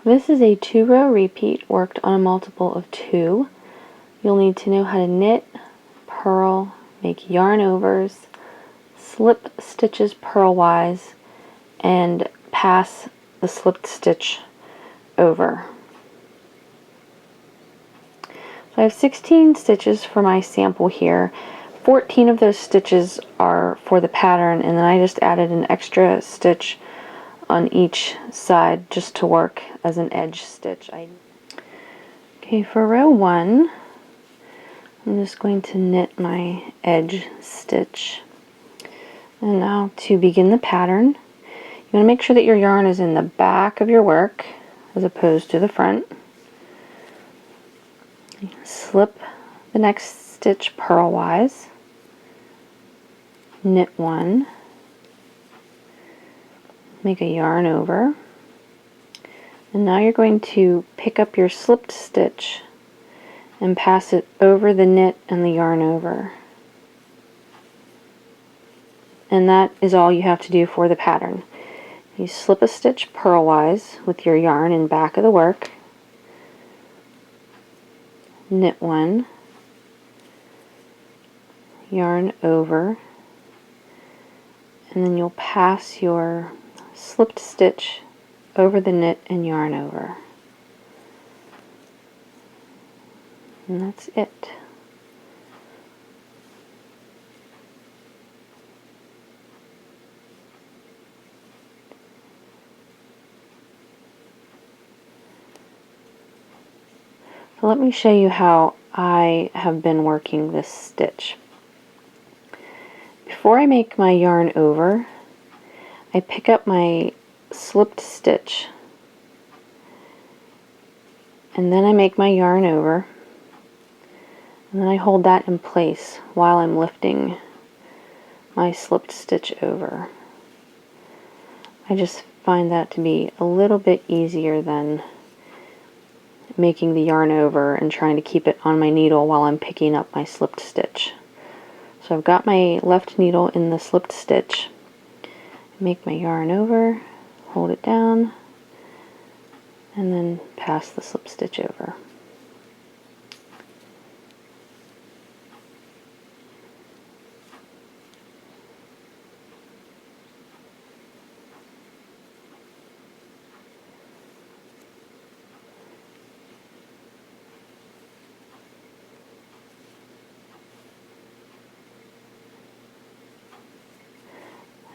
This is a 2-row repeat worked on a multiple of 2. You'll need to know how to knit, purl, make yarn overs, slip stitches purlwise, and pass the slipped stitch over. So I have 16 stitches for my sample here. 14 of those stitches are for the pattern, and then I just added an extra stitch on each side just to work as an edge stitch. Okay, for row 1, I'm just going to knit my edge stitch. And now to begin the pattern, you want to make sure that your yarn is in the back of your work as opposed to the front. Slip the next stitch purlwise, knit 1, make a yarn over, and now you're going to pick up your slipped stitch and pass it over the knit and the yarn over. And that is all you have to do for the pattern. You slip a stitch purlwise with your yarn in back of the work, knit 1, yarn over, and then you'll pass your slipped stitch over the knit and yarn over. And that's it. So let me show you how I have been working this stitch. Before I make my yarn over, I pick up my slipped stitch, and then I make my yarn over, and then I hold that in place while I'm lifting my slipped stitch over. I just find that to be a little bit easier than making the yarn over and trying to keep it on my needle while I'm picking up my slipped stitch. So I've got my left needle in the slipped stitch, make my yarn over, hold it down, and then pass the slip stitch over.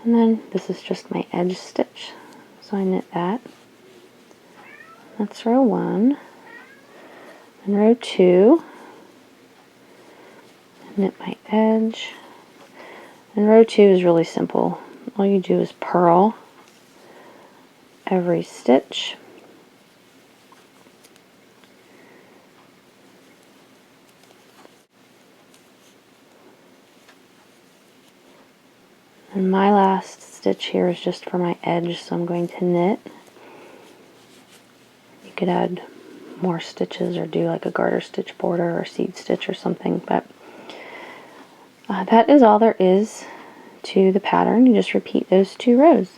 And then this is just my edge stitch, so I knit that. That's row 1. And row 2, knit my edge. And row 2 is really simple. All you do is purl every stitch. And my last stitch here is just for my edge, so I'm going to knit. You could add more stitches or do like a garter stitch border or seed stitch or something, but that is all there is to the pattern. You just repeat those 2 rows.